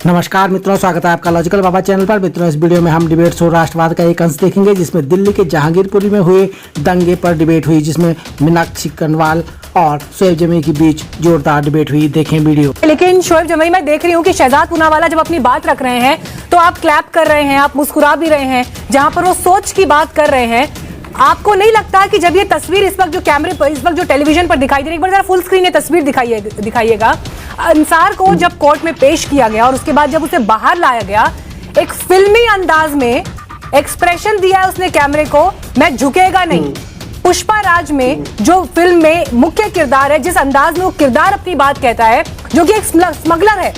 नमस्कार मित्रों, स्वागत है आपका लॉजिकल बाबा चैनल पर। मित्रों, इस वीडियो में हम डिबेट शो राष्ट्रवाद का एक अंश देखेंगे जिसमें दिल्ली के जहांगीरपुरी में हुए दंगे पर डिबेट हुई, जिसमें मीनाक्षी कनवाल और शोएब जमी के बीच जोरदार डिबेट हुई। देखें वीडियो। लेकिन शोएब जमी, मैं देख रही हूँ कि शहजाद पूनावाला जब अपनी बात रख रहे हैं तो आप क्लैप कर रहे हैं, आप मुस्कुरा भी रहे हैं। जहां पर वो सोच की बात कर रहे हैं, आपको नहीं लगता कि जब ये तस्वीर इस वक्त जो कैमरे पर, इस वक्त जो टेलीविजन पर दिखाई दे रही है, एक बार जरा फुल स्क्रीन ये तस्वीर दिखाइएगा। अंसार को जब कोर्ट में पेश किया गया और उसके बाद जब उसे बाहर लाया गया, एक फिल्मी अंदाज में एक्सप्रेशन दिया है उसने कैमरे को, मैं झुकेगा नहीं। पुष्पा राज में जो फिल्म में मुख्य किरदार है, जिस अंदाज में वो किरदार अपनी बात कहता है, जो कि एक स्मगलर है,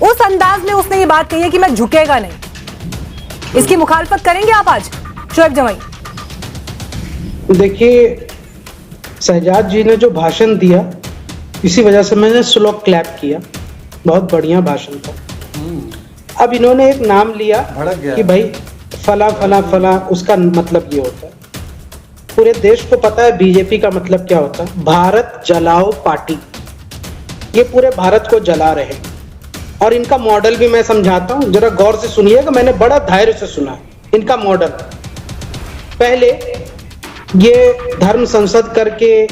उस अंदाज में उसने ये बात कही है कि मैं झुकेगा नहीं। इसकी मुखालफत करेंगे आप आज शोएब जमी? देखिए, शहजाद जी ने जो भाषण दिया, इसी वजह से मैंने स्लो क्लैप किया। बहुत बढ़िया भाषण था। अब इन्होंने एक नाम लिया कि भाई फला फला फला, उसका मतलब ये होता है। पूरे देश को पता है बीजेपी का मतलब क्या होता है। भारत जलाओ पार्टी, ये पूरे भारत को जला रहे हैं। और इनका मॉडल भी मैं समझाता हूं, जरा गौर से सुनिएगा। मैंने बड़ा धैर्य से सुना इनका मॉडल। पहले ये धर्म संसद करके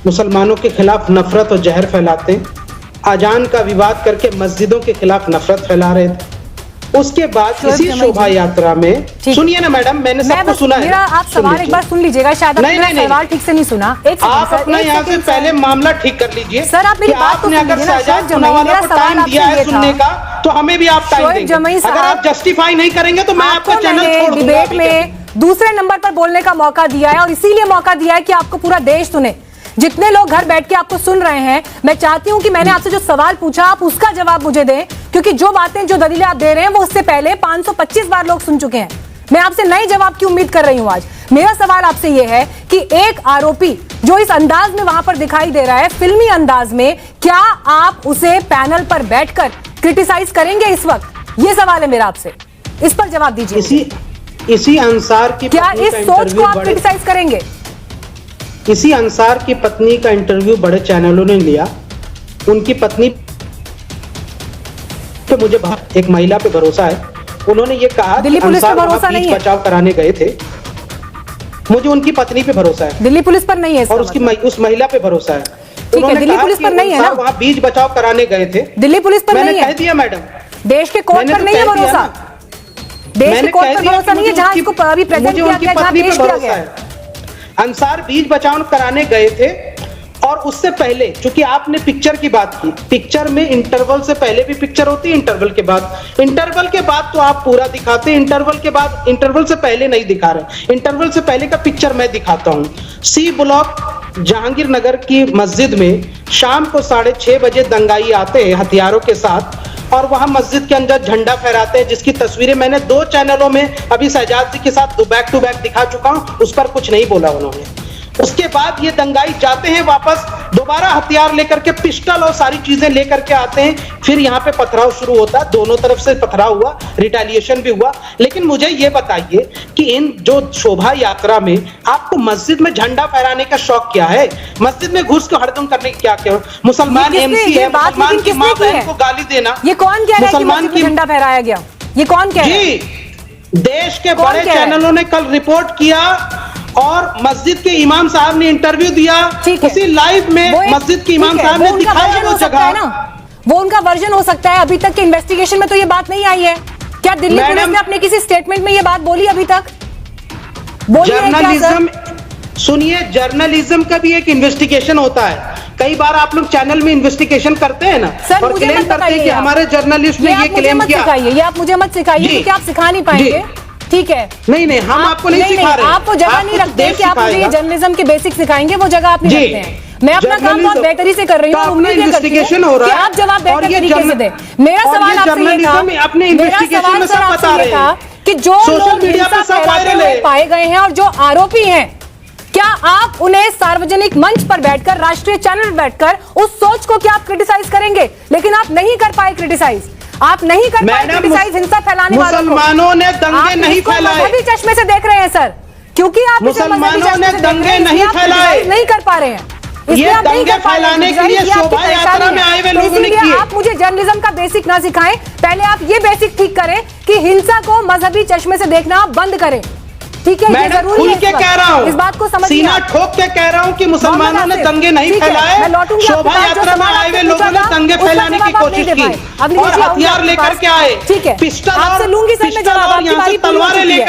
मुसलमानों के खिलाफ नफरत और जहर फैलाते हैं। अजान का विवाद करके मस्जिदों के खिलाफ नफरत फैला रहे थे। उसके बाद इसी शोभा यात्रा में, सुनिए ना मैडम, मैंने सबको सुना है। आप सवाल एक बार सुन लीजिएगा, शायद आपने सवाल ठीक से नहीं सुना। आप अपना यहाँ से पहले मामला ठीक कर लीजिए। सर, आप मेरी बात तो आपने अगर शहजाद पूनावाला को टाइम दिया है सुनने का, तो हमें भी आप टाइम देंगे। अगर आप जस्टिफाई नहीं करेंगे तो मैं आपका चैनल छोड़ दूंगा। डिबेट में दूसरे नंबर पर बोलने का मौका दिया है और इसीलिए मौका दिया है कि आपको पूरा देश सुने। जितने लोग घर बैठ के आपको सुन रहे हैं, मैं चाहती हूं कि मैंने आपसे जो सवाल पूछा आप उसका जवाब मुझे दें, क्योंकि जो बातें, जो दलीलें आप दे रहे हैं वो उससे पहले 525 बार लोग सुन चुके हैं। मैं आपसे नए जवाब की उम्मीद कर रही हूं आज। मेरा सवाल आपसे यह है कि एक आरोपी जो इस अंदाज में वहां पर दिखाई दे रहा है, फिल्मी अंदाज में, क्या आप उसे पैनल पर बैठकर क्रिटिसाइज करेंगे इस वक्त? ये सवाल है मेरा आपसे, इस पर जवाब दीजिए। इसी अंसार की क्या इस सोच को आप क्रिटिसाइज करेंगे? इसी अंसार की पत्नी का इंटरव्यू बड़े चैनलों ने लिया। उनकी पत्नी तो मुझे एक महिला पे भरोसा है। उन्होंने ये कहा दिल्ली पुलिस पर भरोसा नहीं है, बचाव कराने गए थे। मुझे उनकी पत्नी पे भरोसा है, दिल्ली पुलिस पर नहीं है। और उसकी उस महिला पे भरोसा है। ठीक है, दिल्ली पुलिस पर नहीं है ना? वहाँ बीच बचाव कराने गए थे। दिल्ली पुलिस पर नहीं है, मैंने कह दिया मैडम। देश के कोर्ट पर नहीं है भरोसा। देश के कोर्ट पर भरोसा नहीं है, जहां इसको अभी प्रेजेंट किया गया, जहां पेश किया गया। अंसार बीच बचाव कराने गए थे, और उससे पहले, चूंकि आपने पिक्चर की बात की, पिक्चर में इंटरवल से पहले भी पिक्चर होती है, इंटरवल के बाद तो आप पूरा दिखाते हैं। इंटरवल से पहले नहीं दिखा रहे। इंटरवल से पहले का पिक्चर मैं दिखाता हूं। सी ब्लॉक जहांगीर नगर की मस्जिद में शाम को 6:30 बजे दंगाई आते हैं हथियारों के साथ, और वहां मस्जिद के अंदर झंडा फहराते हैं, जिसकी तस्वीरें मैंने 2 चैनलों में अभी शहजाद जी के साथ बैक टू बैक दिखा चुका हूं। उस पर कुछ नहीं बोला उन्होंने। उसके बाद ये दंगाई जाते हैं वापस, दोबारा हथियार लेकर के, पिस्टल और सारी चीजें लेकर के आते हैं। फिर यहाँ पे पथराव शुरू होता है, दोनों तरफ से पथराव हुआ, रिटेलिएशन भी हुआ। लेकिन मुझे ये बताइए कि इन जो शोभा यात्रा में आपको मस्जिद में झंडा फहराने का शौक क्या है? मस्जिद में घुस के हड़दंग करने की क्या? मुसलमान एमसी है, मुसलमान की माँ बहन को गाली देना। ये कौन कह रहा है कि मस्जिद में झंडा फहराया गया? ये कौन कह रहा है? देश के बड़े चैनलों ने कल रिपोर्ट किया, और मस्जिद के इमाम साहब ने इंटरव्यू दिया। उसी लाइव में मस्जिद के इमाम साहब ने दिखाया वो जगह। वो उनका वर्जन हो सकता है। अभी तक के इन्वेस्टिगेशन में तो ये बात नहीं आई है। क्या दिल्ली पुलिस ने अपने किसी स्टेटमेंट में ये बात बोली अभी तक? जर्नलिज्म, सुनिए, जर्नलिज्म का भी एक इन्वेस्टिगेशन होता है। कई बार आप लोग चैनल में इन्वेस्टिगेशन करते हैं ना, और क्लेम करते हैं कि हमारे जर्नलिस्ट ने ये क्लेम किया। ये आप मुझे मत सिखाइए, क्योंकि आप सिखा नहीं पाएंगे। ठीक है, नहीं, हम आपको नहीं सिखा रहे। आप वो जगह नहीं रखते कि आप मुझे ये जर्नलिज्म के बेसिक सिखाएंगे, वो जगह आप नहीं रखते हैं। मैं अपना काम बहुत बेहतरी से कर रही हूँ, उम्मीद करती हूँ कि आप जवाब बेहतर तरीके से दें। मेरा सवाल आपसे ये था कि जो लोग हिंसा फैलाते हुए पाए गए हैं और जो आरोपी हैं, क्या आप उन्हें सार्वजनिक मंच पर बैठकर, राष्ट्रीय चैनल पर बैठकर उस सोच को क्या आप क्रिटिसाइज करेंगे? लेकिन आप नहीं कर पाए क्रिटिसाइज। आप नहीं कर पाए क्रिटिसाइज हिंसा फैलाने वालों को। मुसलमानों ने दंगे नहीं फैलाए। मजहबी चश्मे से देख रहे हैं सर, क्योंकि आप मुसलमानों ने दंगे नहीं फैलाए, नहीं कर पा रहे हैं। इसलिए ये आप नहीं दंगे कर पा रहे हैं, फैलाने के लिए ये आपकी शोभा यात्रा परेशानी में है। आए हुए तो लोगों ने इसीलिए किए। आप मुझे जर्नलिज्म का बेसिक ना सिखाएं, पहले आप ये बेसिक ठीक करें कि हिंसा को मजहबी चश्मे से देखना बंद करें। ठीक है, ये मैडम जरूरी खुल है के इस वक्त। कह रहा हूँ, इस बात को समझिए सीना आप। ठोक के कह रहा हूँ कि मुसलमानों ने दंगे नहीं ठीक है, फैलाए, मैं लौटूंगी आपके शोभा पास, जो यात्रा में सवाल आए हुए आपसे लोगों ने पूछा था, दंगे उसका फैलाने की जवाब आप कोशिश नहीं दे की पाए। अगली और चीज़ आऊंगी हथियार आपके लेकर पास। के आए, ठीक है, पिस्टल आपसे और लूंगी सर मैं पिस्टल जवाब, और आपकी यहाँ से बारी पूरी हो तलवारें चुकी है। लेकर